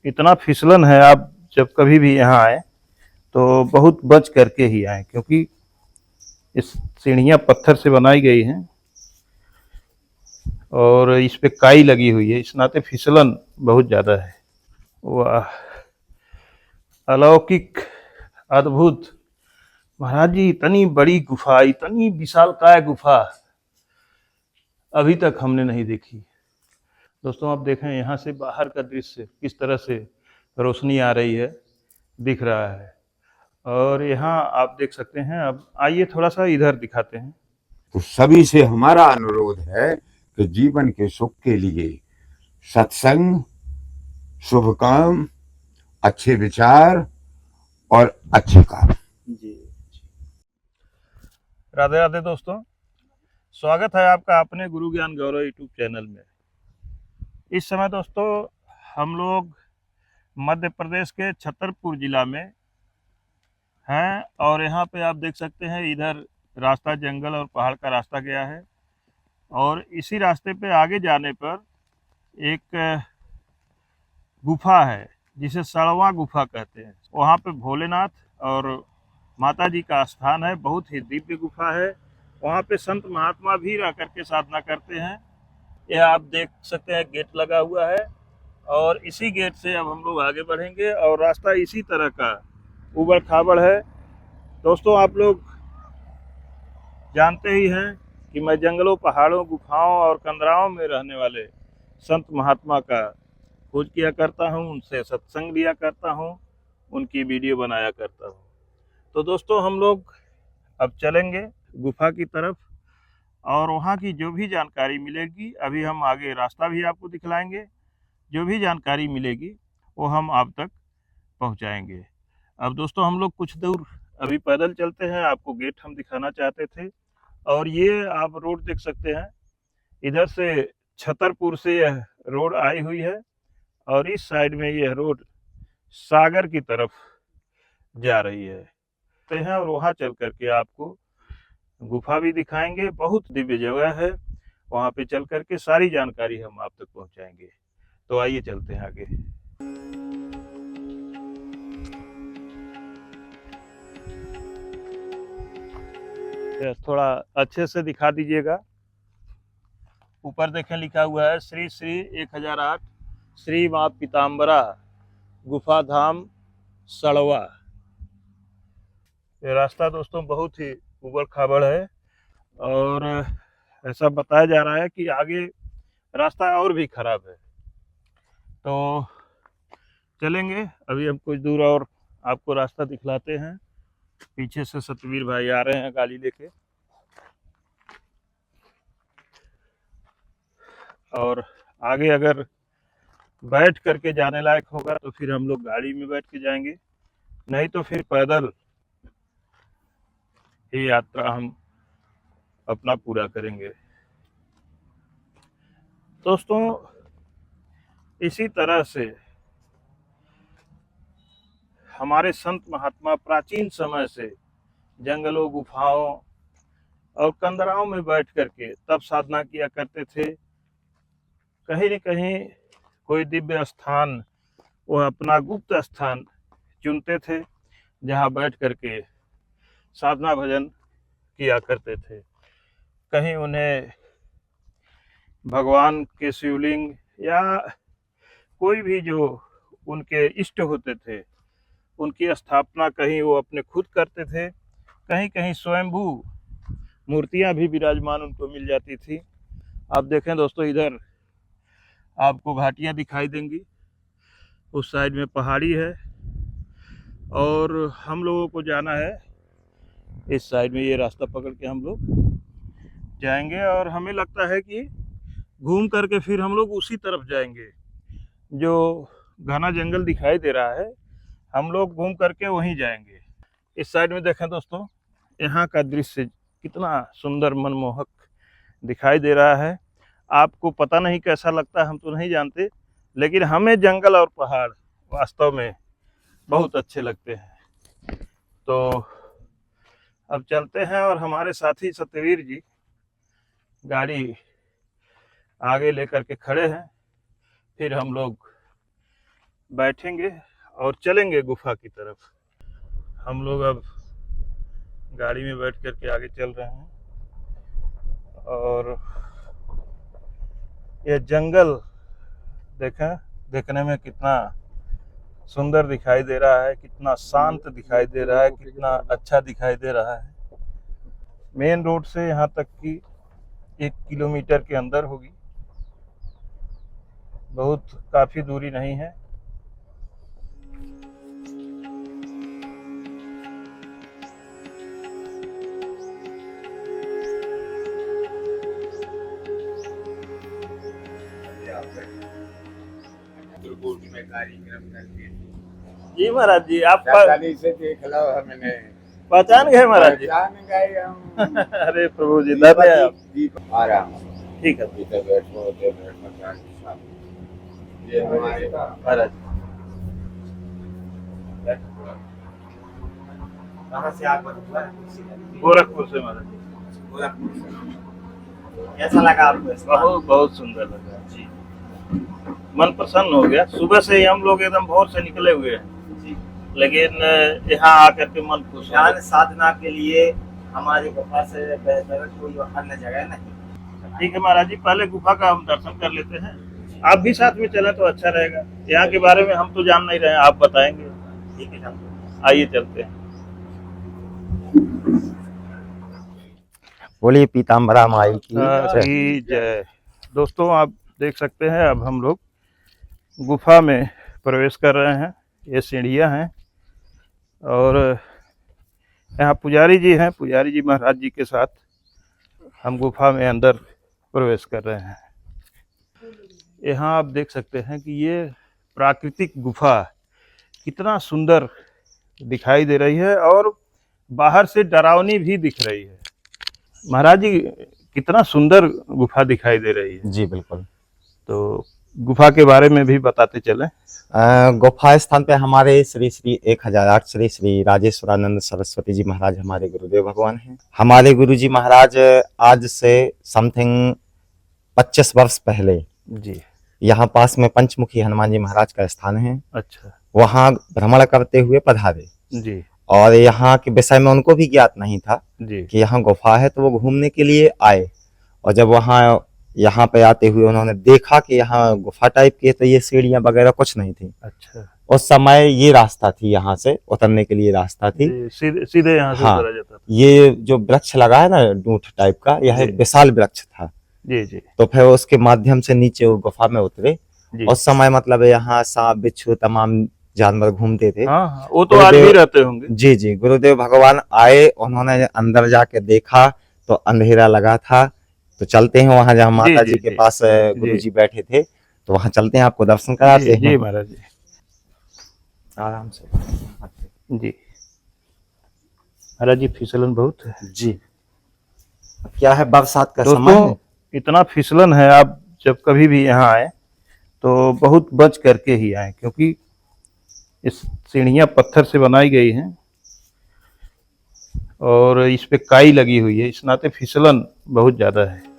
इतना फिसलन है, आप जब कभी भी यहाँ आए तो बहुत बच करके ही आए, क्योंकि इस सीढ़ियाँ पत्थर से बनाई गई हैं और इस पे काई लगी हुई है, इस नाते फिसलन बहुत ज़्यादा है। वाह, अलौकिक, अद्भुत। महाराज जी, इतनी बड़ी गुफा, इतनी विशालकाय गुफा अभी तक हमने नहीं देखी। दोस्तों आप देखें यहाँ से बाहर का दृश्य किस तरह से रोशनी आ रही है, दिख रहा है। और यहाँ आप देख सकते हैं। अब आइए थोड़ा सा इधर दिखाते हैं। तो सभी से हमारा अनुरोध है कि जीवन के सुख के लिए सत्संग, शुभ काम, अच्छे विचार और अच्छे काम। जी, राधे राधे दोस्तों, स्वागत है आपका अपने गुरु ज्ञान गौरव यूट्यूब चैनल में। इस समय दोस्तों हम लोग मध्य प्रदेश के छतरपुर जिला में हैं और यहाँ पे आप देख सकते हैं इधर रास्ता जंगल और पहाड़ का रास्ता गया है और इसी रास्ते पे आगे जाने पर एक गुफा है जिसे सड़वा गुफा कहते हैं। वहाँ पे भोलेनाथ और माता जी का स्थान है, बहुत ही दिव्य गुफा है। वहाँ पे संत महात्मा भी रह करके साधना करते हैं। यह आप देख सकते हैं गेट लगा हुआ है और इसी गेट से अब हम लोग आगे बढ़ेंगे और रास्ता इसी तरह का उबड़ खाबड़ है। दोस्तों आप लोग जानते ही हैं कि मैं जंगलों, पहाड़ों, गुफाओं और कंदराओं में रहने वाले संत महात्मा का खोज किया करता हूं, उनसे सत्संग लिया करता हूं, उनकी वीडियो बनाया करता हूं। तो दोस्तों हम लोग अब चलेंगे गुफा की तरफ और वहाँ की जो भी जानकारी मिलेगी, अभी हम आगे रास्ता भी आपको दिखलाएंगे, जो भी जानकारी मिलेगी वो हम आप तक पहुँचाएंगे। अब दोस्तों हम लोग कुछ दूर अभी पैदल चलते हैं, आपको गेट हम दिखाना चाहते थे। और ये आप रोड देख सकते हैं, इधर से छतरपुर से यह रोड आई हुई है और इस साइड में यह रोड सागर की तरफ जा रही है और वहाँ चल करके आपको गुफा भी दिखाएंगे। बहुत दिव्य जगह है, वहाँ पे चल करके सारी जानकारी हम आप तक पहुँचाएंगे। तो आइए चलते हैं आगे। थोड़ा अच्छे से दिखा दीजिएगा। ऊपर देखें लिखा हुआ है श्री श्री 1008 श्री माँ पीताम्बरा गुफा धाम सड़वा। ये रास्ता दोस्तों बहुत ही उबड़ खाबड़ है और ऐसा बताया जा रहा है कि आगे रास्ता और भी खराब है। तो चलेंगे, अभी हम कुछ दूर और आपको रास्ता दिखलाते हैं। पीछे से सतवीर भाई आ रहे हैं गाड़ी लेके और आगे अगर बैठ करके जाने लायक होगा तो फिर हम लोग गाड़ी में बैठ के जाएंगे, नहीं तो फिर पैदल ये यात्रा हम अपना पूरा करेंगे। दोस्तों इसी तरह से हमारे संत महात्मा प्राचीन समय से जंगलों, गुफाओं और कंदराओं में बैठ करके तब साधना किया करते थे। कहीं न कहीं कोई दिव्य स्थान, वो अपना गुप्त स्थान चुनते थे जहाँ बैठ करके साधना भजन किया करते थे। कहीं उन्हें भगवान के शिवलिंग या कोई भी जो उनके इष्ट होते थे उनकी स्थापना कहीं वो अपने खुद करते थे, कहीं कहीं स्वयंभू मूर्तियां भी विराजमान उनको मिल जाती थी। आप देखें दोस्तों, इधर आपको घाटियां दिखाई देंगी, उस साइड में पहाड़ी है और हम लोगों को जाना है इस साइड में। ये रास्ता पकड़ के हम लोग जाएंगे और हमें लगता है कि घूम करके फिर हम लोग उसी तरफ जाएंगे। जो घना जंगल दिखाई दे रहा है हम लोग घूम करके वहीं जाएंगे। इस साइड में देखें दोस्तों, यहाँ का दृश्य कितना सुंदर, मनमोहक दिखाई दे रहा है। आपको पता नहीं कैसा लगता है, हम तो नहीं जानते, लेकिन हमें जंगल और पहाड़ वास्तव में बहुत अच्छे लगते हैं। तो अब चलते हैं और हमारे साथी सत्यवीर जी गाड़ी आगे लेकर के खड़े हैं, फिर हम लोग बैठेंगे और चलेंगे गुफा की तरफ। हम लोग अब गाड़ी में बैठ कर के आगे चल रहे हैं और यह जंगल देखें, देखने में कितना सुंदर दिखाई दे रहा है, कितना शांत दिखाई दे रहा है, कितना अच्छा दिखाई दे रहा है। मेन रोड से यहाँ तक की 1 किलोमीटर के अंदर होगी, बहुत काफी दूरी नहीं है। जी महाराज जी, आप से देख लो हमने पहचान गए महाराज जी? जान गए हम। अरे प्रभु जी, धन्यवाद। आराम ठीक है इधर बैठो उधर बैठो। ये हमारे महाराज। कहाँ से आप गोरखपुर से महाराज जी। गोरखपुर से। कैसा लगा आपको इस बार? बहुत बहुत सुंदर लगा जी, मन प्रसन्न हो गया। सुबह से ही हम लोग एकदम भोर से निकले हुए हैं जी। लेकिन यहाँ आकर के मन खुश हो ध्यान गया। साधना के लिए हमारी गुफा से बेहतर कोई अन्य जगह नहीं। ठीक है महाराज जी, पहले गुफा का हम दर्शन कर लेते हैं, आप भी साथ में चलें तो अच्छा रहेगा। यहाँ के बारे में हम तो जान नहीं रहे हैं, आप बताएंगे। ठीक है साहब। आइए चलते हैं। बोलिए पीताम्बरा माई की जय। की जय। दोस्तों आप देख सकते हैं, अब हम लोग गुफा में प्रवेश कर रहे हैं। ये सीढ़ियाँ हैं और यहाँ पुजारी जी हैं, पुजारी जी महाराज जी के साथ हम गुफा में अंदर प्रवेश कर रहे हैं। यहाँ आप देख सकते हैं कि ये प्राकृतिक गुफा कितना सुंदर दिखाई दे रही है और बाहर से डरावनी भी दिख रही है। महाराज जी, कितना सुंदर गुफा दिखाई दे रही है। जी बिल्कुल। तो गुफा के बारे में भी बताते चलें। गुफा स्थान पे हमारे श्री श्री 1008 श्री राजेश्वरानंद सरस्वती जी महाराज हमारे गुरुदेव भगवान हैं। हमारे गुरु जी महाराज आज से समथिंग 25 वर्ष पहले जी यहाँ पास में पंचमुखी हनुमान जी महाराज का स्थान है, अच्छा वहाँ भ्रमण करते हुए पधारे जी और यहाँ के विषय में उनको भी ज्ञात नहीं था जी कि यहाँ गुफा है, तो वो घूमने के लिए आए। और जब वहाँ यहाँ पे आते हुए उन्होंने देखा कि यहाँ गुफा टाइप की है, तो ये सीढ़ियाँ वगैरह कुछ नहीं थी। अच्छा, उस समय ये रास्ता थी, यहाँ से उतरने के लिए रास्ता थी। सीधे सीधे यहाँ से हाँ, उतरा जाता था। ये जो वृक्ष लगा है ना डूठ टाइप का, यह जी। विशाल वृक्ष था। जी जी तो फिर उसके माध्यम से नीचे वो गुफा में उतरे। जी। उस समय मतलब यहाँ सांप बिच्छू तमाम जानवर घूमते थे। हाँ हाँ, वो तो आज भी रहते होंगे। जी जी। गुरुदेव भगवान आए, उन्होंने अंदर जाके देखा तो अंधेरा लगा था। तो चलते हैं वहां जहाँ माता जी के पास गुरु जी बैठे थे, तो वहां चलते हैं, आपको दर्शन कराते हैं। जी महाराज जी, आराम से जी। महाराज जी, फिसलन बहुत है जी। क्या है, बरसात का समय दोस्तों, है। इतना फिसलन है। आप जब कभी भी यहाँ आए तो बहुत बच करके ही आए, क्योंकि इस सीढ़ियाँ पत्थर से बनाई गई हैं और इस पे काई लगी हुई है, इस नाते फिसलन बहुत ज्यादा है।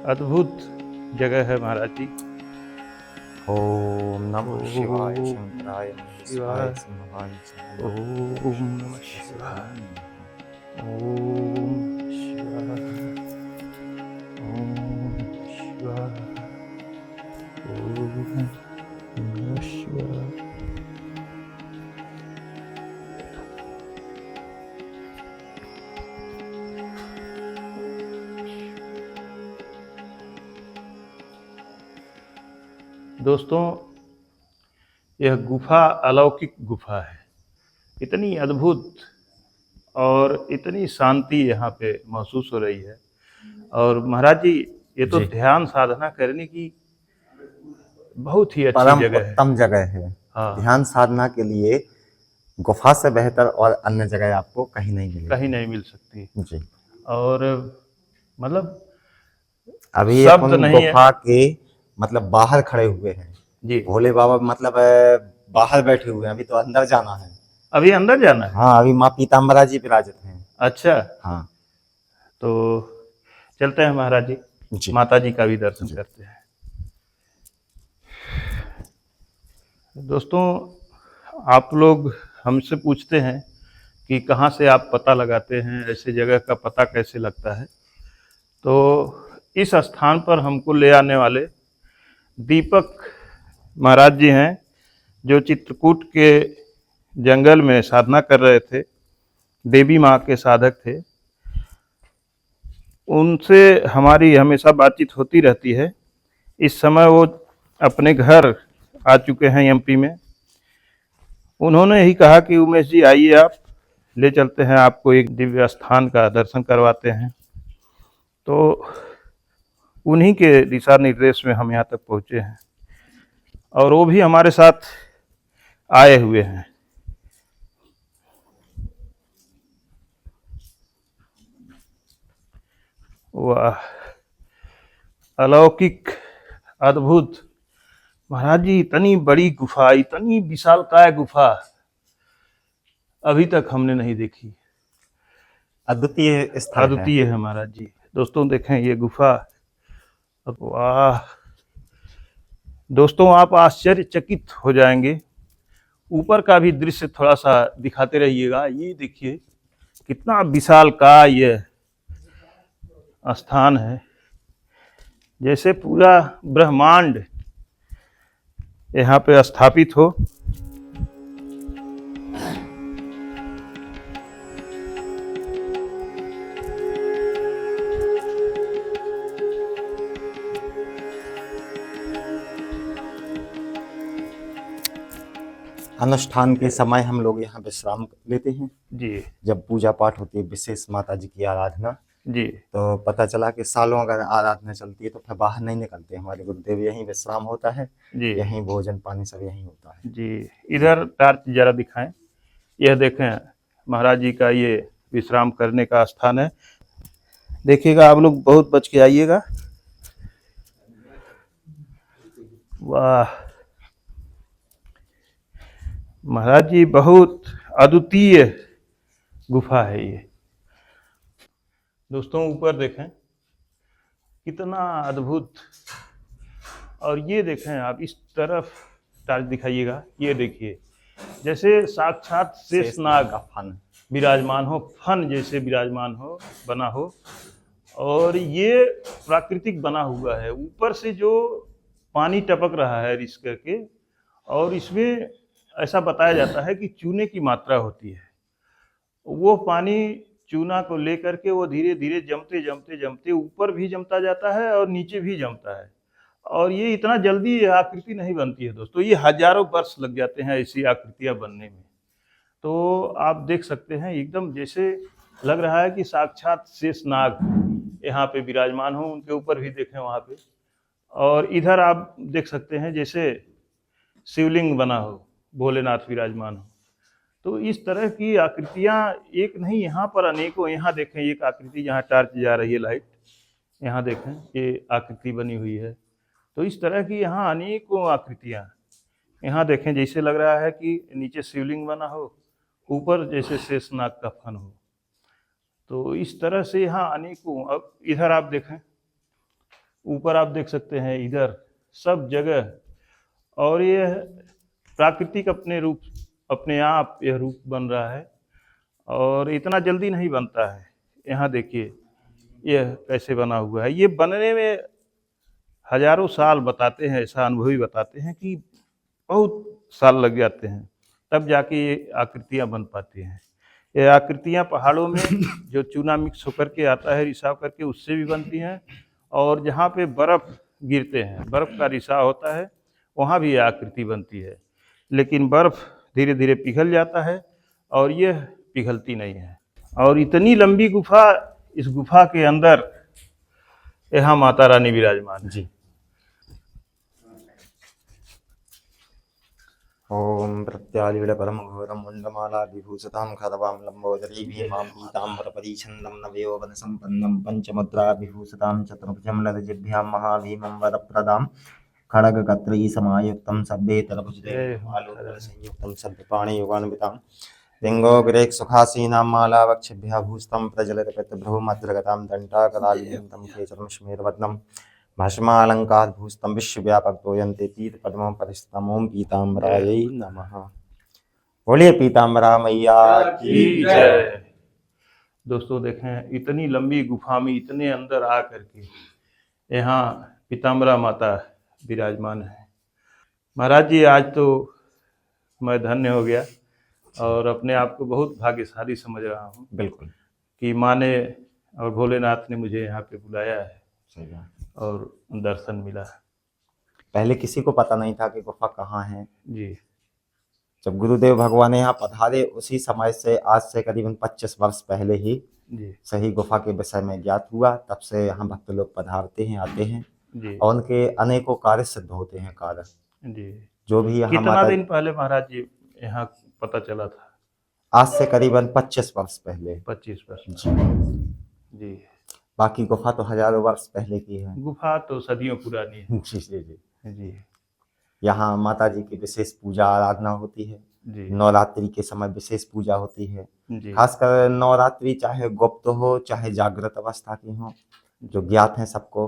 अद्भुत जगह है महाराज जी। ओम नमो शिवाय ओम शंकराय शिवाय। शिवाय ओम नमः शिवाय। ओम शिवाय। ओम शिवाय। ओम नमः शिवाय। दोस्तों, यह गुफा अलौकिक गुफा है। इतनी अद्भुत और इतनी शांति यहाँ पे महसूस हो रही है। और महाराज जी, ये तो जी। ध्यान साधना करने की बहुत ही अच्छी परम जगह है। उत्तम जगह है। हाँ, ध्यान साधना के लिए गुफा से बेहतर और अन्य जगह आपको कहीं नहीं मिलेगी। कहीं नहीं मिल सकती। जी। और मतलब अभी शब्द अपन नहीं है। गुफा के मतलब बाहर खड़े हुए हैं। जी, भोले बाबा मतलब बाहर बैठे हुए हैं, अभी तो अंदर जाना है। अभी अंदर जाना है। हाँ, अभी माँ पीताम्बरा जी विराजित हैं। अच्छा, हाँ तो चलते हैं महाराज जी, जी। माता जी का भी दर्शन जी। करते हैं। दोस्तों, आप लोग हमसे पूछते हैं कि कहाँ से आप पता लगाते हैं, ऐसे जगह का पता कैसे लगता है। तो इस स्थान पर हमको ले आने वाले दीपक महाराज जी हैं, जो चित्रकूट के जंगल में साधना कर रहे थे, देवी माँ के साधक थे। उनसे हमारी हमेशा बातचीत होती रहती है। इस समय वो अपने घर आ चुके हैं एमपी में। उन्होंने ही कहा कि उमेश जी आइए, आप ले चलते हैं, आपको एक दिव्य स्थान का दर्शन करवाते हैं। तो उन्हीं के दिशा निर्देश में हम यहाँ तक पहुँचे हैं, और वो भी हमारे साथ आए हुए हैं। वाह, अलौकिक, अद्भुत। महाराज जी, इतनी बड़ी गुफा, इतनी विशालकाय गुफा अभी तक हमने नहीं देखी। अद्वितीय स्थल है। अद्वितीय है महाराज जी। दोस्तों देखें ये गुफा, अब वाह दोस्तों, आप आश्चर्यचकित हो जाएंगे। ऊपर का भी दृश्य थोड़ा सा दिखाते रहिएगा। ये देखिए कितना विशालकाय ये स्थान है, जैसे पूरा ब्रह्मांड यहाँ पे स्थापित हो। अनुष्ठान के समय हम लोग यहाँ विश्राम लेते हैं। जी जब पूजा पाठ होती है, विशेष माता जी की आराधना, जी तो पता चला कि सालों अगर आराधना चलती है तो फिर बाहर नहीं निकलते। हमारे गुरुदेव यहीं विश्राम होता है, जी यहीं भोजन पानी सब यहीं होता है। जी। इधर टार्च जरा दिखाएं। यह देखें महाराज जी का ये विश्राम करने का स्थान है। देखिएगा, आप लोग बहुत बच के आइएगा। वाह महाराज जी, बहुत अद्वितीय गुफा है ये। दोस्तों ऊपर देखें कितना अद्भुत। और ये देखें आप, इस तरफ टार्च दिखाइएगा। ये देखिए जैसे साक्षात शेषनाग का फन विराजमान हो, फन जैसे विराजमान हो, बना हो। और ये प्राकृतिक बना हुआ है। ऊपर से जो पानी टपक रहा है रिस करके, और इसमें ऐसा बताया जाता है कि चूने की मात्रा होती है। वो पानी चूना को लेकर के वो धीरे धीरे जमते जमते जमते ऊपर भी जमता जाता है और नीचे भी जमता है। और ये इतना जल्दी ये आकृति नहीं बनती है दोस्तों, ये हजारों वर्ष लग जाते हैं ऐसी आकृतियां बनने में। तो आप देख सकते हैं एकदम जैसे लग रहा है कि साक्षात शेषनाग यहाँ पे विराजमान हो। उनके ऊपर भी देखें वहाँ पे। और इधर आप देख सकते हैं जैसे शिवलिंग बना हो, भोलेनाथ विराजमान हो। तो इस तरह की आकृतियां एक नहीं, यहाँ पर अनेकों। यहाँ देखें एक आकृति, जहाँ टार्च जा रही है लाइट, यहाँ देखें ये आकृति बनी हुई है। तो इस तरह की यहाँ अनेकों आकृतियां। यहाँ देखें जैसे लग रहा है कि नीचे शिवलिंग बना हो, ऊपर जैसे शेषनाग का फन हो। तो इस तरह से यहाँ अनेकों। अब इधर आप देखें, ऊपर आप देख सकते हैं, इधर सब जगह। और ये प्राकृतिक अपने रूप, अपने आप यह रूप बन रहा है, और इतना जल्दी नहीं बनता है। यहाँ देखिए यह कैसे बना हुआ है। ये बनने में हजारों साल बताते हैं, ऐसा अनुभवी बताते हैं कि बहुत साल लग जाते हैं, तब जाके ये आकृतियाँ बन पाती हैं। ये आकृतियाँ पहाड़ों में जो चूना मिक्स होकर के आता है, रिसाव करके, उससे भी बनती हैं। और जहाँ पे बर्फ़ गिरते हैं, बर्फ़ का रिसाव होता है, वहाँ भी ये आकृति बनती है। लेकिन बर्फ़ धीरे धीरे पिघल जाता है, और यह पिघलती नहीं है। और इतनी लंबी गुफा, इस गुफा के अंदर यहाँ माता रानी विराजमान है। जी। ओम प्रत्यालीड परम घोरम मुंडमाला विभूषितां खरवां लंबोदरी भीमां पीताम्बरपरीच्छन्नं नवयौवन संपन्नं पंचमुद्रा विभूषितां चतुर्भुजं ललितजिह्वां महाभीमं वरप्रदां खड्गकत्री समायुक्तं संयुक्तं सर्वपाणियुगान्वितां लिंगोग्रेक सुखासीनां मालावक्षभ्यः भूषितं प्रजलितपितभ्रूमद्रगतां दण्डाकरालितं केचरं स्मेरवदनं भस्मालंकारभूषितं विश्वव्यापक यन्ते पीतपद्मं परिस्थितम् ओम पीताम्बरायै नमः। बोलिए पीताम्बरा मैया की जय। दोस्तों देखें, इतनी लंबी गुफा में इतने अंदर आ करके यहाँ पीताम्बरा माता विराजमान है। महाराज जी, आज तो मैं धन्य हो गया और अपने आप को बहुत भाग्यशाली समझ रहा हूँ बिल्कुल कि माँ ने और भोलेनाथ ने मुझे यहाँ पे बुलाया है सही बात। और दर्शन मिला। पहले किसी को पता नहीं था कि गुफा कहाँ है। जी जब गुरुदेव भगवान यहाँ पधारे उसी समय से आज से करीबन 25 वर्ष पहले ही जी सही गुफा के विषय में ज्ञात हुआ। तब से यहाँ भक्त लोग पधारते हैं, आते हैं जी और उनके अनेकों कार्य सिद्ध होते हैं। कार्य जी। जो भी यहाँ कितना माता दिन पहले महाराज जी यहाँ पता चला था? आज से करीबन 25 वर्ष पहले। 25 वर्ष जी जी। बाकी गुफा तो हजारों वर्ष पहले की है। गुफा तो सदियों पुरानी है। जी जी जी। जी यहाँ माता जी की विशेष पूजा आराधना होती है। जी नवरात्रि के समय विशेष पूजा होती है। जी खासकर नवरात्रि चाहे गुप्त हो चाहे जागृत अवस्था की हो, जो ज्ञात है सबको,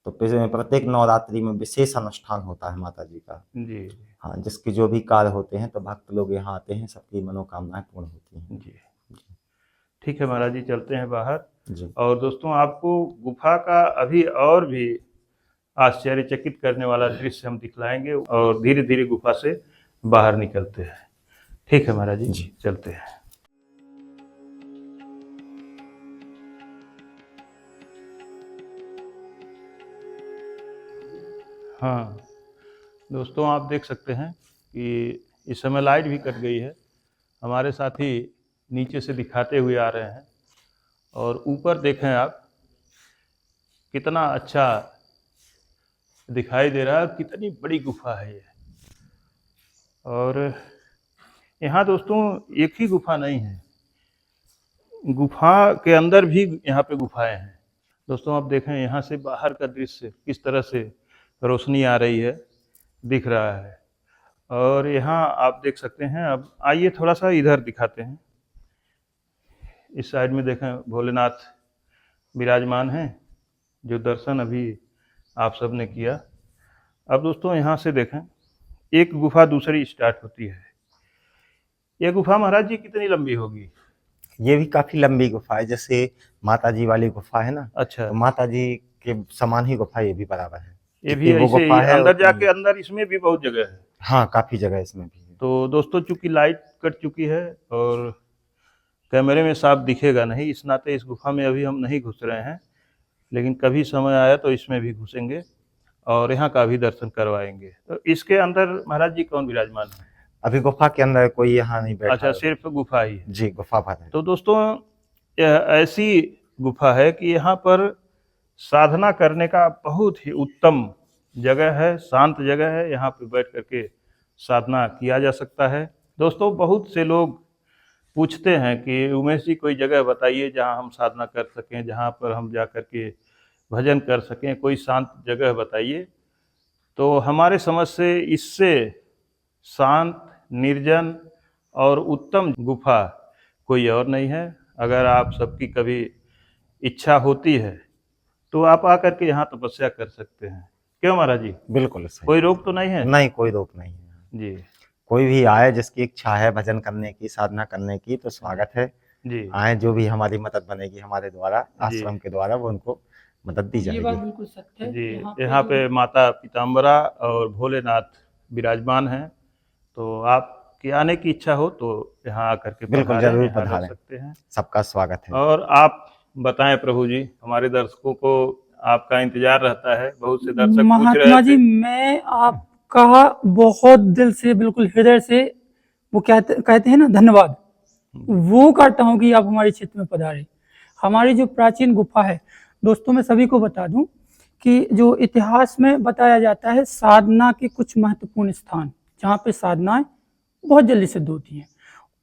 तो प्रत्येक नवरात्रि में विशेष अनुष्ठान होता है माता जी का। जी। हाँ, जिसके जो भी कार्य होते हैं तो भक्त लोग यहाँ आते हैं, सबकी मनोकामनाएं पूर्ण होती हैं। जी ठीक है महाराज जी, चलते हैं बाहर। जी और दोस्तों, आपको गुफा का अभी और भी आश्चर्यचकित करने वाला दृश्य हम दिखलाएंगे और धीरे धीरे गुफा से बाहर निकलते हैं। ठीक है महाराज जी, चलते हैं। हाँ दोस्तों, आप देख सकते हैं कि इस समय लाइट भी कट गई है। हमारे साथी नीचे से दिखाते हुए आ रहे हैं और ऊपर देखें आप, कितना अच्छा दिखाई दे रहा है, कितनी बड़ी गुफा है ये। और यहाँ दोस्तों एक ही गुफा नहीं है, गुफा के अंदर भी यहाँ पे गुफाएं हैं। दोस्तों आप देखें यहाँ से बाहर का दृश्य किस तरह से रोशनी आ रही है, दिख रहा है। और यहाँ आप देख सकते हैं। अब आइए थोड़ा सा इधर दिखाते हैं। इस साइड में देखें, भोलेनाथ विराजमान हैं, जो दर्शन अभी आप सब ने किया। अब दोस्तों यहाँ से देखें, एक गुफा दूसरी स्टार्ट होती है। ये गुफा महाराज जी कितनी लंबी होगी? ये भी काफी लंबी गुफा है। जैसे माता जी वाली गुफा है ना, अच्छा, तो माता जी के समान ही गुफा ये भी बराबर है। ये भी वो ऐसे गुफा है अंदर जाके, अंदर इसमें भी बहुत जगह है। हाँ, काफी जगह इसमें भी है। तो दोस्तों चूंकि लाइट कट चुकी है और कैमरे में साफ दिखेगा नहीं, इस नाते इस गुफा में अभी हम नहीं घुस रहे हैं, लेकिन कभी समय आया तो इसमें भी घुसेंगे और यहाँ का भी दर्शन करवाएंगे। तो इसके अंदर महाराज जी कौन विराजमान है? अभी गुफा के अंदर कोई यहाँ नहीं बैठा। अच्छा, सिर्फ गुफा ही है। जी, गुफा भर है। तो दोस्तों यह ऐसी गुफा है कि यहाँ पर साधना करने का बहुत ही उत्तम जगह है, शांत जगह है। यहाँ पे बैठ करके साधना किया जा सकता है। दोस्तों बहुत से लोग पूछते हैं कि उमेश जी कोई जगह बताइए जहाँ हम साधना कर सकें, जहाँ पर हम जा कर के भजन कर सकें, कोई शांत जगह बताइए। तो हमारे समझ से इससे शांत, निर्जन और उत्तम गुफा कोई और नहीं है। अगर आप सबकी कभी इच्छा होती है तो आप आकर के यहाँ तपस्या कर सकते हैं। क्यों महाराज जी? बिल्कुल सही। कोई रोक तो नहीं है? नहीं, कोई रोक नहीं है जी। कोई भी आए जिसकी इच्छा है भजन करने की, साधना करने की, तो स्वागत है जी। आए। जो भी हमारी मदद बनेगी हमारे द्वारा, आश्रम के द्वारा, वो उनको मदद दी ये बात जाएगी। बिल्कुल सत्य है। जी, यहाँ पे माता पीताम्बरा और भोलेनाथ विराजमान हैं। तो आपकी आने की इच्छा हो तो यहाँ आकर के बिल्कुल, पधारें, जरूर यहाँ रह पधारें। सकते हैं। सबका स्वागत है। और आप बताएं प्रभु जी, हमारे दर्शकों को आपका इंतजार रहता है। बहुत से दर्शक पूछ महात्मा रहे जी, थे। मैं आपका बहुत दिल से, बिल्कुल हृदय से, वो कहते हैं ना, धन्यवाद वो करता हूँ कि आप हमारे क्षेत्र में पधारे। हमारी जो प्राचीन गुफा है दोस्तों, मैं सभी को बता दूं कि जो इतिहास में बताया जाता है, साधना के कुछ महत्वपूर्ण स्थान जहाँ पे साधनाएं बहुत जल्दी सिद्ध होती हैं।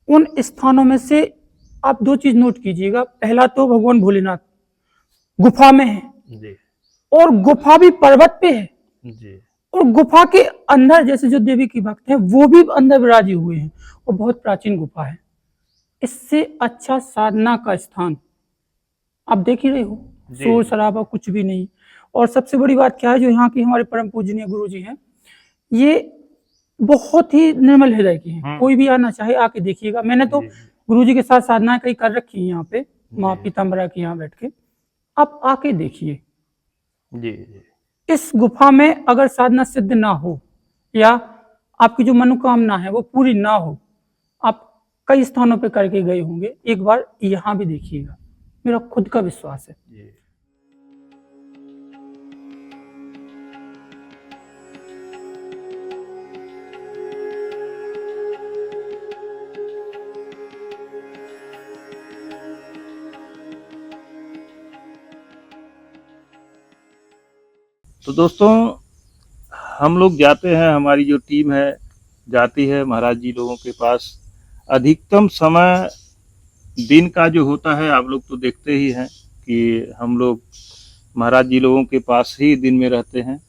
उन स्थानों में से आप दो चीज नोट कीजिएगा। पहला तो भगवान भोलेनाथ गुफा में है, जी और गुफा भी पर्वत पे है, जी और गुफा के अंदर जैसे जो देवी की भक्त हैं वो भी अंदर विराजे हुए हैं, और बहुत प्राचीन गुफा है। इससे अच्छा साधना का स्थान आप देख ही रहे हो, जी। शोर शराबा कुछ भी नहीं। और सबसे बड़ी बात क्या है, जो यहाँ के हमारे परम पूजनीय गुरु जी हैं, ये बहुत ही निर्मल हृदय के हैं। कोई भी आना चाहे आके देखिएगा। मैंने तो जी गुरु जी के साथ साधना कई कर रखी है यहाँ पे, माँ जी। पीताम्बरा के यहाँ बैठ के। आप आके देखिए। जी जी इस गुफा में अगर साधना सिद्ध ना हो, या आपकी जो मनोकामना है वो पूरी ना हो, आप कई स्थानों पे करके गए होंगे, एक बार यहाँ भी देखिएगा, मेरा खुद का विश्वास है। जी। तो दोस्तों, हम लोग जाते हैं, हमारी जो टीम है जाती है महाराज जी लोगों के पास। अधिकतम समय दिन का जो होता है, आप लोग तो देखते ही हैं कि हम लोग महाराज जी लोगों के पास ही दिन में रहते हैं,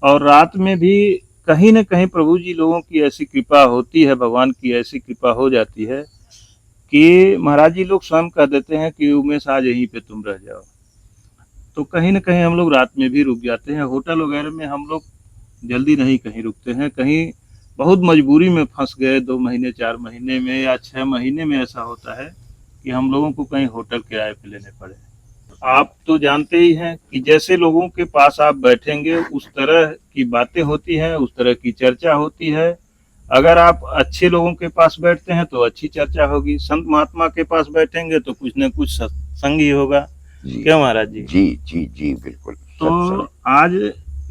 और रात में भी कहीं न कहीं प्रभु जी लोगों की ऐसी कृपा होती है, भगवान की ऐसी कृपा हो जाती है कि महाराज जी लोग स्वयं कह देते हैं कि उमेश आज यहीं पे तुम रह जाओ। तो कहीं न कहीं हम लोग रात में भी रुक जाते हैं। होटल वगैरह में हम लोग जल्दी नहीं कहीं रुकते हैं। कहीं बहुत मजबूरी में फंस गए 2 महीने 4 महीने में या 6 महीने में ऐसा होता है कि हम लोगों को कहीं होटल किराए पे लेने पड़े। आप तो जानते ही हैं कि जैसे लोगों के पास आप बैठेंगे उस तरह की बातें होती हैं, उस तरह की चर्चा होती है। अगर आप अच्छे लोगों के पास बैठते हैं तो अच्छी चर्चा होगी, संत महात्मा के पास बैठेंगे तो कुछ न कुछ सत्संग ही होगा। जी क्या महाराज जी? जी जी जी बिल्कुल। तो आज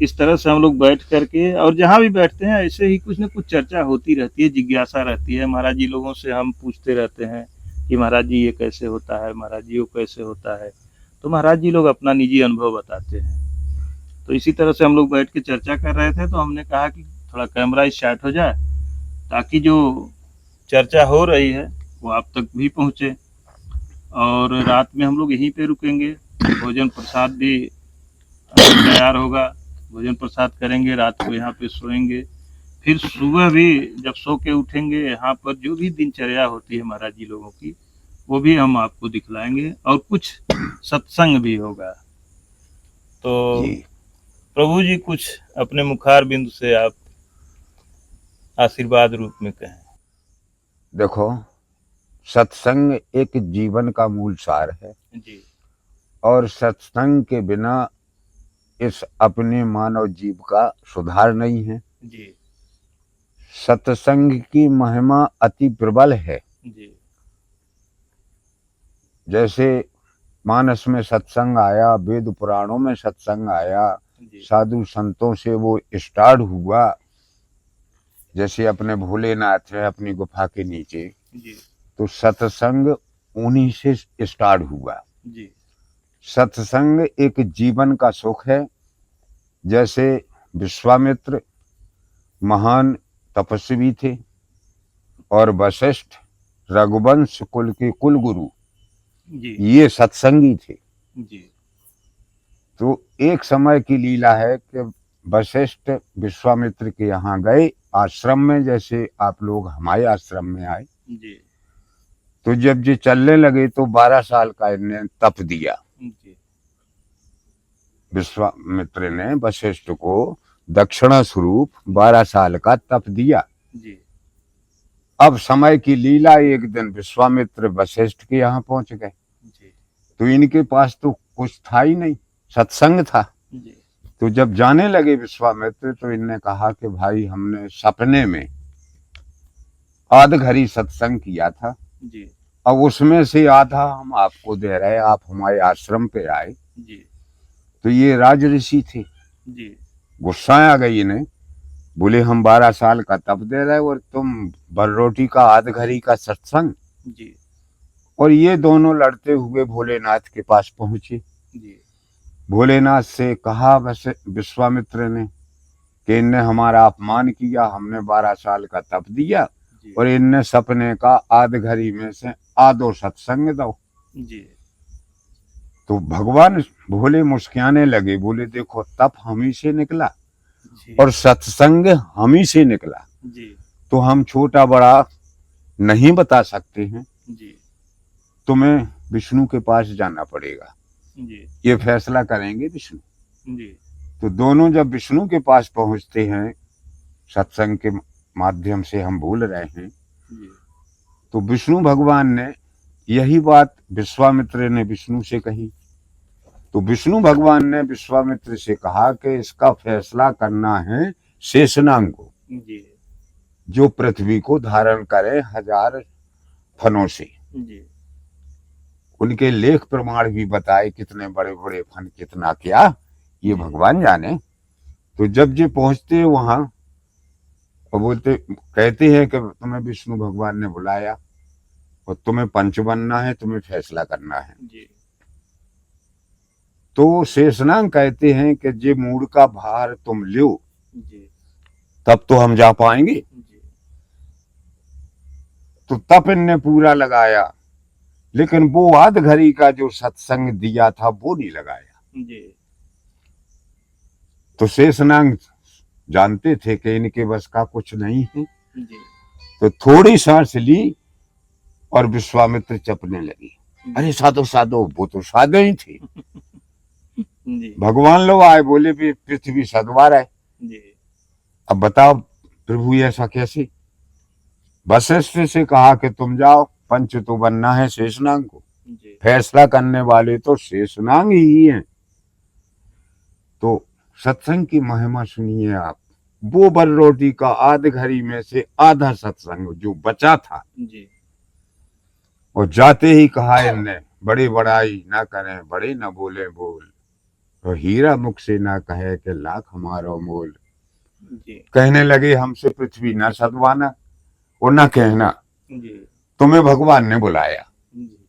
इस तरह से हम लोग बैठ करके, और जहाँ भी बैठते हैं ऐसे ही कुछ न कुछ चर्चा होती रहती है, जिज्ञासा रहती है। महाराज जी लोगों से हम पूछते रहते हैं कि महाराज जी ये कैसे होता है, महाराज जी वो कैसे होता है। तो महाराज जी लोग अपना निजी अनुभव बताते हैं। तो इसी तरह से हम लोग बैठ के चर्चा कर रहे थे, तो हमने कहा कि थोड़ा कैमरा स्टार्ट हो जाए ताकि जो चर्चा हो रही है वो आप तक भी पहुँचे। और रात में हम लोग यहीं पे रुकेंगे, भोजन प्रसाद भी तैयार होगा, भोजन प्रसाद करेंगे, रात को यहाँ पे सोएंगे। फिर सुबह भी जब सो के उठेंगे, यहाँ पर जो भी दिनचर्या होती है महाराज जी लोगों की, वो भी हम आपको दिखलाएंगे, और कुछ सत्संग भी होगा। तो जी प्रभु जी कुछ अपने मुखार बिंदु से आप आशीर्वाद रूप में कहें। देखो, सत्संग एक जीवन का मूल सार है, जी और सत्संग के बिना इस अपने मानव जीव का सुधार नहीं है। जी सत्संग की महिमा अति प्रबल है। जी जैसे मानस में सत्संग आया, वेद पुराणों में सत्संग आया, जी साधु संतों से वो स्टार्ट हुआ। जैसे अपने भोलेनाथ है अपनी गुफा के नीचे, जी तो सत्संग उन्हीं से स्टार्ट हुआ। जी सत्संग एक जीवन का सुख है। जैसे विश्वामित्र महान तपस्वी थे, और वशिष्ठ रघुवंश कुल के कुल गुरु, जी ये सत्संगी थे। जी तो एक समय की लीला है कि वशिष्ठ विश्वामित्र के यहाँ गए आश्रम में, जैसे आप लोग हमारे आश्रम में आए। जी तो जब ये चलने लगे तो 12 साल का इन्हें तप दिया। जी विश्वामित्र ने वशिष्ठ को दक्षिणा स्वरूप 12 साल का तप दिया। जी अब समय की लीला, एक दिन विश्वामित्र वशिष्ठ के यहाँ पहुंच गए, जी तो इनके पास तो कुछ था ही नहीं, सत्संग था। जी तो जब जाने लगे विश्वामित्र, तो इनने कहा कि भाई हमने सपने में आध घड़ी सत्संग किया था, जी अब उसमें से आधा हम आपको दे रहे, आप हमारे आश्रम पे आए। जी तो ये राज ऋषि थे, जी गुस्सा आ गई इन्हें। बोले हम 12 साल का तप दे रहे और तुम भर रोटी का आध घड़ी का सत्संग। जी और ये दोनों लड़ते हुए भोलेनाथ के पास पहुंचे। जी भोलेनाथ से कहा विश्वामित्र ने कि इनने हमारा अपमान किया, हमने 12 साल का तप दिया जी और इनने सपने का आध घड़ी में से आधो सत्संग दो। जी तो भगवान भोले मुस्कियाने लगे, बोले देखो तप हम ही से निकला जी और सत्संग हम ही से निकला, जी तो हम छोटा बड़ा नहीं बता सकते हैं, जी तुम्हें विष्णु के पास जाना पड़ेगा, जी ये फैसला करेंगे विष्णु। जी तो दोनों जब विष्णु के पास पहुंचते हैं, सत्संग के माध्यम से हम बोल रहे हैं, जी तो विष्णु भगवान ने यही बात विश्वामित्र ने विष्णु से कही। तो विष्णु भगवान ने विश्वामित्र से कहा कि इसका फैसला करना है शेषनाग को, जी जो पृथ्वी को धारण करे 1000 फनों से। जी उनके लेख प्रमाण भी बताए, कितने बड़े बड़े फन, कितना क्या, ये भगवान जाने। तो जब ये पहुंचते वहां और बोलते, कहते हैं कि तुम्हें विष्णु भगवान ने बुलाया और तुम्हें पंच बनना है, तुम्हें फैसला करना है। जी तो शेषनाग कहते हैं कि जे मूड का भार तुम लो, जी तब तो हम जा पाएंगे। जी तो तप इनने पूरा लगाया, लेकिन वो आध घड़ी का जो सत्संग दिया था वो नहीं लगाया। जी तो शेषनाग जानते थे कि इनके बस का कुछ नहीं है, जी तो थोड़ी सांस ली और विश्वामित्र चपने लगी। अरे साधो साधो, वो तो साधे ही थे। जी भगवान लोग आए, बोले भी पृथ्वी सद्वार है, जी अब बताओ प्रभु ऐसा कैसे। वशिष्ठ से कहा कि तुम जाओ, पंच तो बनना है शेषनाग को, जी फैसला करने वाले तो शेषनाग ही हैं। तो सत्संग की महिमा सुनिए आप। वो बर रोटी का आध घड़ी में से आधा सत्संग जो बचा था, जी और जाते ही कहा इनने, बड़ी बड़ाई ना करें, बड़े न बोले बोल, और हीरा मुख से ना कहे कि लाख हमारा मोल। जी कहने लगे हमसे पृथ्वी ना सदवाना और ना कहना, जी तुम्हें भगवान ने बुलाया। जी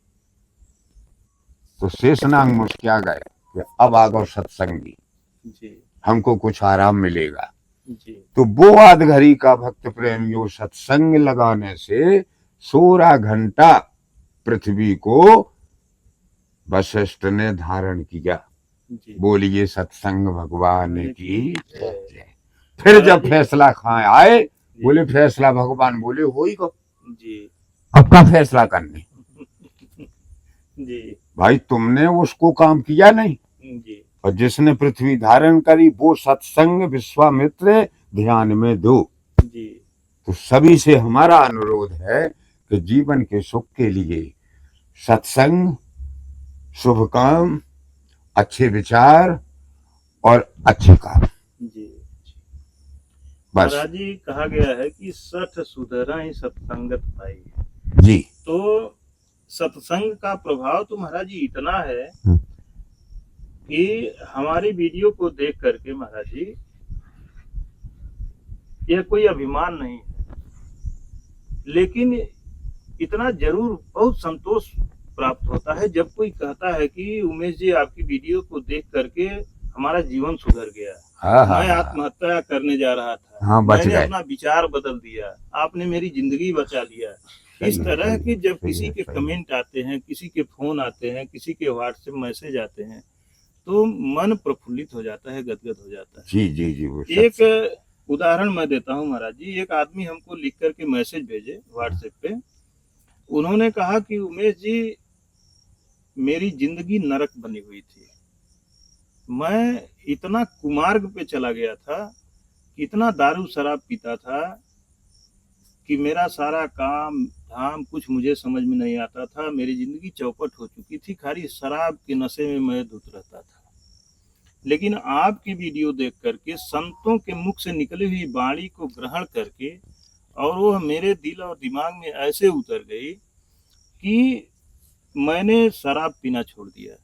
तो शेषनाग मुस्किया गए कि अब आगो सत्संगी, जी हमको कुछ आराम मिलेगा। जी तो वो आध घड़ी का भक्त प्रेमियों सत्संग लगाने से 16 घंटा पृथ्वी को वशिष्ठ ने धारण किया। जी बोलिए सत्संग भगवान की जय। फिर जब फैसला खाए आए, बोले फैसला भगवान बोले हो ही को, जी अब का फैसला करने। जी भाई तुमने उसको काम किया नहीं, जी और जिसने पृथ्वी धारण करी वो सत्संग विश्वामित्र ध्यान में दो। जी तो सभी से हमारा अनुरोध है कि जीवन के सुख के लिए सत्संग, शुभ काम, अच्छे विचार और अच्छे काम, जी बस। महाराज जी, कहा गया है कि सठ सुधरा ही सत्संगत पाई। जी तो सत्संग का प्रभाव तो महाराज जी इतना है हम्म। कि हमारी वीडियो को देख करके महाराज जी, यह कोई अभिमान नहीं है, लेकिन इतना जरूर बहुत संतोष प्राप्त होता है जब कोई कहता है कि उमेश जी आपकी वीडियो को देख करके हमारा जीवन सुधर गया। हाँ हाँ मैं हाँ, आत्महत्या करने जा रहा था, हाँ, बच मैंने गए। अपना विचार बदल दिया, आपने मेरी जिंदगी बचा लिया। इस सही है, तरह सही के है, जब सही किसी है, के सही है। कमेंट आते हैं, किसी के फोन आते हैं, किसी के व्हाट्सएप मैसेज आते हैं, तो मन प्रफुल्लित हो जाता है, गदगद हो जाता है। जी जी जी, वो एक उदाहरण मैं देता हूँ महाराज जी। एक आदमी हमको लिख करके मैसेज भेजे व्हाट्सएप पे। उन्होंने कहा कि उमेश जी, मेरी जिंदगी नरक बनी हुई थी, मैं इतना कुमार्ग पे चला गया था, इतना दारू शराब पीता था कि मेरा सारा काम धाम कुछ मुझे समझ में नहीं आता था, मेरी जिंदगी चौपट हो चुकी थी, खाली शराब के नशे में मैं धुत रहता था। लेकिन आपकी वीडियो देख करके, संतों के मुख से निकली हुई वाणी को ग्रहण करके, और वो मेरे दिल और दिमाग में ऐसे उतर गई कि मैंने शराब पीना छोड़ दिया,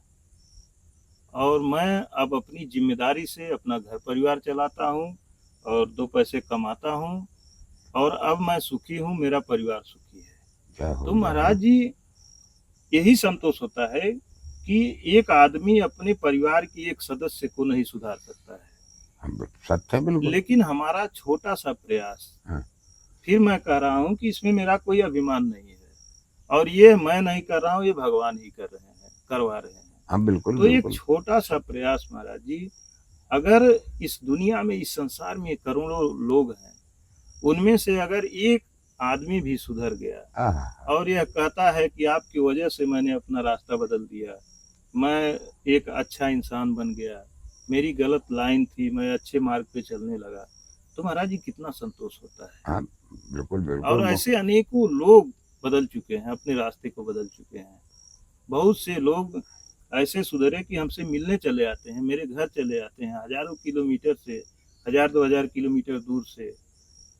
और मैं अब अपनी जिम्मेदारी से अपना घर परिवार चलाता हूँ और 2 पैसे कमाता हूँ, और अब मैं सुखी हूँ, मेरा परिवार सुखी है। तो महाराज जी, यही संतोष होता है कि एक आदमी अपने परिवार की एक सदस्य को नहीं सुधार सकता है, सत्य है बिल्कुल। लेकिन हमारा छोटा सा प्रयास हाँ। फिर मैं कह रहा हूँ कि इसमें मेरा कोई अभिमान नहीं है, और ये मैं नहीं कर रहा हूँ, ये भगवान ही कर रहे हैं, करवा रहे हैं। हाँ बिल्कुल तो एक बिल्कुल। छोटा सा प्रयास महाराज जी, अगर इस दुनिया में, इस संसार में करोड़ों लोग हैं, उनमें से अगर एक आदमी भी सुधर गया हाँ और यह कहता है कि आपकी वजह से मैंने अपना रास्ता बदल दिया, मैं एक अच्छा इंसान बन गया, मेरी गलत लाइन थी, मैं अच्छे मार्ग पे चलने लगा, तो महाराज जी कितना संतोष होता है। हाँ बिल्कुल और बिल्कुल। ऐसे अनेकों लोग बदल चुके हैं, अपने रास्ते को बदल चुके हैं। बहुत से लोग ऐसे सुधरे कि हमसे मिलने चले आते हैं, मेरे घर चले आते हैं, हजारों किलोमीटर से, 1000-2000 किलोमीटर दूर से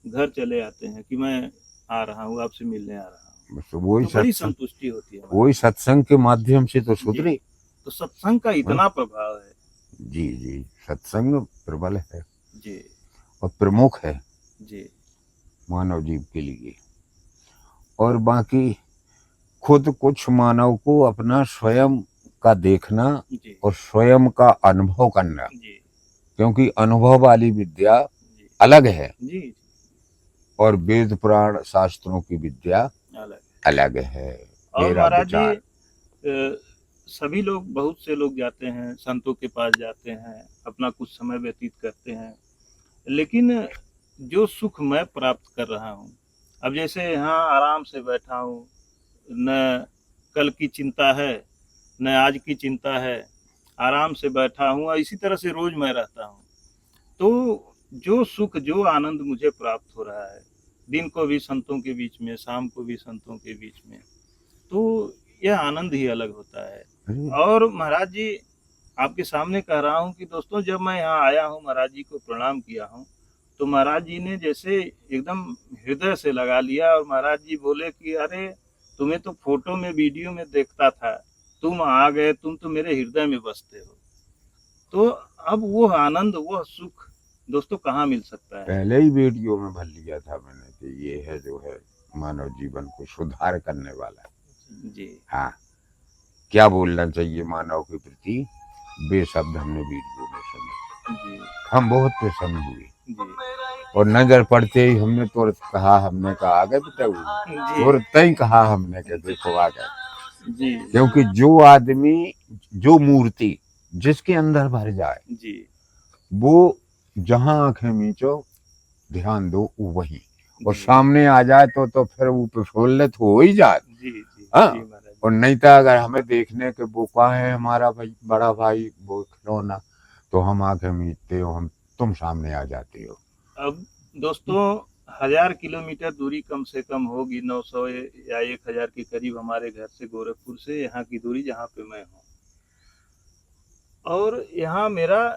घर चले आते हैं कि मैं आ रहा हूँ, आपसे मिलने आ रहा हूँ। बस वही तो बड़ी सत्संग, संतुष्टि होती है। वही सत्संग के माध्यम से तो सुधरे। तो सत्संग का इतना प्रभाव है। जी जी, सत्संग प्रबल है जी और प्रमुख है जी मानव जीव के लिए। और बाकी खुद कुछ मानव को अपना स्वयं का देखना जी और स्वयं का अनुभव करना, जी क्योंकि अनुभव वाली विद्या जी अलग है जी और वेद पुराण शास्त्रों की विद्या अलग। अलग है। और मेरा महाराज जी, विचार। सभी लोग, बहुत से लोग जाते हैं, संतों के पास जाते हैं, अपना कुछ समय व्यतीत करते हैं, लेकिन जो सुख मैं प्राप्त कर रहा हूँ, अब जैसे यहाँ आराम से बैठा हूँ, न कल की चिंता है, न आज की चिंता है, आराम से बैठा हूँ, और इसी तरह से रोज मैं रहता हूँ। तो जो सुख, जो आनंद मुझे प्राप्त हो रहा है, दिन को भी संतों के बीच में, शाम को भी संतों के बीच में, तो यह आनंद ही अलग होता है। और महाराज जी, आपके सामने कह रहा हूँ कि दोस्तों, जब मैं यहाँ आया हूँ, महाराज जी को प्रणाम किया हूँ, तो महाराज जी ने जैसे एकदम हृदय से लगा लिया, और महाराज जी बोले कि अरे, तुम्हें तो फोटो में, वीडियो में देखता था, तुम आ गए, तुम तो मेरे हृदय में बसते हो। तो अब वो आनंद, वो सुख दोस्तों कहाँ मिल सकता है। पहले ही वीडियो में भर लिया था मैंने कि ये है जो है मानव जीवन को सुधार करने वाला। जी हाँ, क्या बोलना चाहिए मानव के प्रति, बेशब्द हमने वीडियो में सुने। जी हम बहुत प्रसन्न हुए जी और नजर पड़ते ही हमने तुरंत कहा, हमने कहा आ गए बेटा, तुरंत ही कहा हमने कि देखो आ गए। जी क्योंकि जो आदमी, जो मूर्ति जिसके अंदर भर जाए, जी वो जहां आंखें मीचो ध्यान दो वही, और जी सामने आ जाए तो फिर वो प्रफुल्लित हो ही जाए। जी जी हाँ, जी महाराज। और नहीं तो अगर हमें देखने के वो का है हमारा भाई, बड़ा भाई, वो खिलौना, तो हम आंखें मीचते हो, हम तुम सामने आ जाते हो। अब दोस्तों, 1000 किलोमीटर दूरी कम से कम होगी, 900 या 1000 के करीब हमारे घर से, गोरखपुर से यहाँ की दूरी, जहाँ पे मैं हूँ। और यहाँ मेरा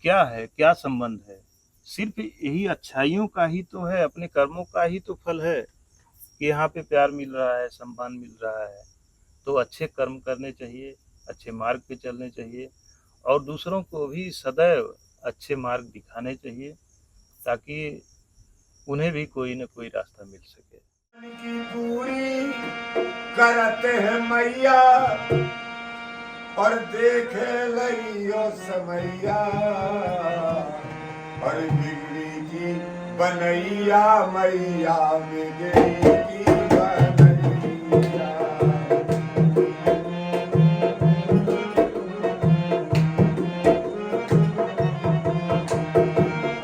क्या है, क्या संबंध है? सिर्फ यही अच्छाइयों का ही तो है, अपने कर्मों का ही तो फल है कि यहाँ पे प्यार मिल रहा है, सम्मान मिल रहा है। तो अच्छे कर्म करने चाहिए, अच्छे मार्ग पे चलने चाहिए, और दूसरों को भी सदैव अच्छे मार्ग दिखाने चाहिए, ताकि उन्हें भी कोई न कोई रास्ता मिल सके। की दूरी करते हैं मैया और देखे लइयो समैया, और बिगड़ी की बनैया मैया, बिगड़ी की बनैया।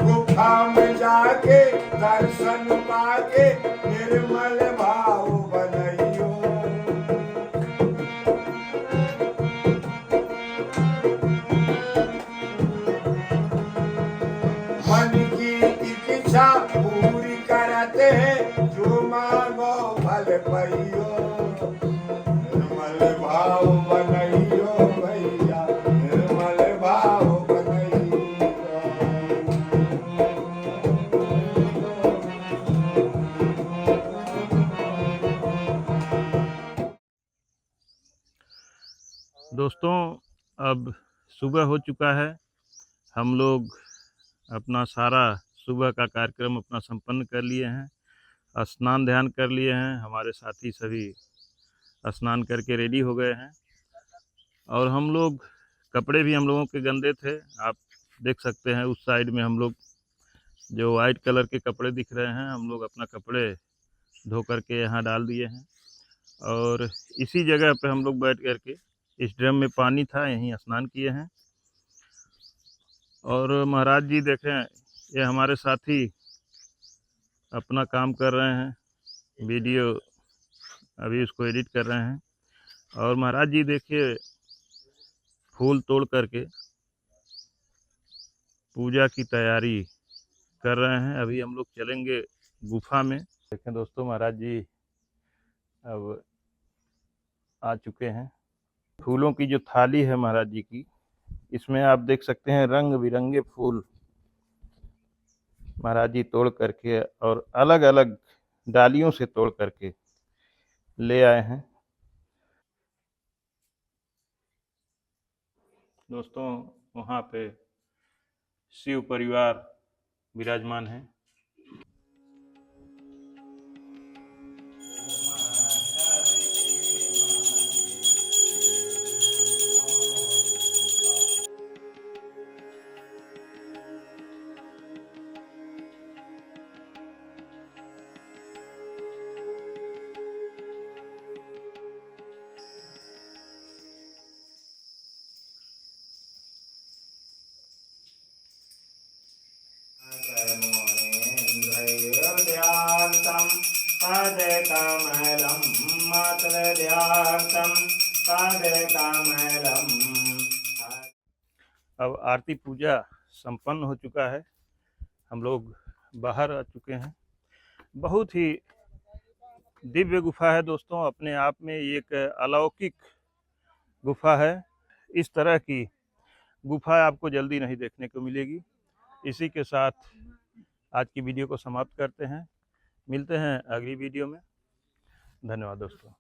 गुफा में जाके दर्शन पाके निर्मल भाव बनैयो, मन की इच्छा पूरी करते हैं, जो मांगो फल पाइयो, निर्मल भाव बनैयो भैया, निर्मल भाव बनैयो। दोस्तों, अब सुबह हो चुका है, हम लोग अपना सारा सुबह का कार्यक्रम अपना संपन्न कर लिए हैं, स्नान ध्यान कर लिए हैं, हमारे साथी सभी स्नान करके रेडी हो गए हैं, और हम लोग, कपड़े भी हम लोगों के गंदे थे, आप देख सकते हैं उस साइड में हम लोग जो वाइट कलर के कपड़े दिख रहे हैं, हम लोग अपना कपड़े धो करके यहाँ डाल दिए हैं और इसी जगह पे हम लोग बैठ करके, इस ड्रम में पानी था, यहीं स्नान किए हैं। और महाराज जी देखें, ये हमारे साथी अपना काम कर रहे हैं, वीडियो अभी उसको एडिट कर रहे हैं। और महाराज जी देखिए फूल तोड़ करके पूजा की तैयारी कर रहे हैं। अभी हम लोग चलेंगे गुफा में। देखें दोस्तों, महाराज जी अब आ चुके हैं। फूलों की जो थाली है महाराज जी की, इसमें आप देख सकते हैं रंग बिरंगे फूल महाराज जी तोड़ करके और अलग अलग डालियों से तोड़ करके ले आए हैं। दोस्तों, वहाँ पे शिव परिवार विराजमान है। अब आरती पूजा संपन्न हो चुका है, हम लोग बाहर आ चुके हैं। बहुत ही दिव्य गुफा है दोस्तों, अपने आप में एक अलौकिक गुफा है। इस तरह की गुफा आपको जल्दी नहीं देखने को मिलेगी। इसी के साथ आज की वीडियो को समाप्त करते हैं। मिलते हैं अगली वीडियो में। धन्यवाद दोस्तों।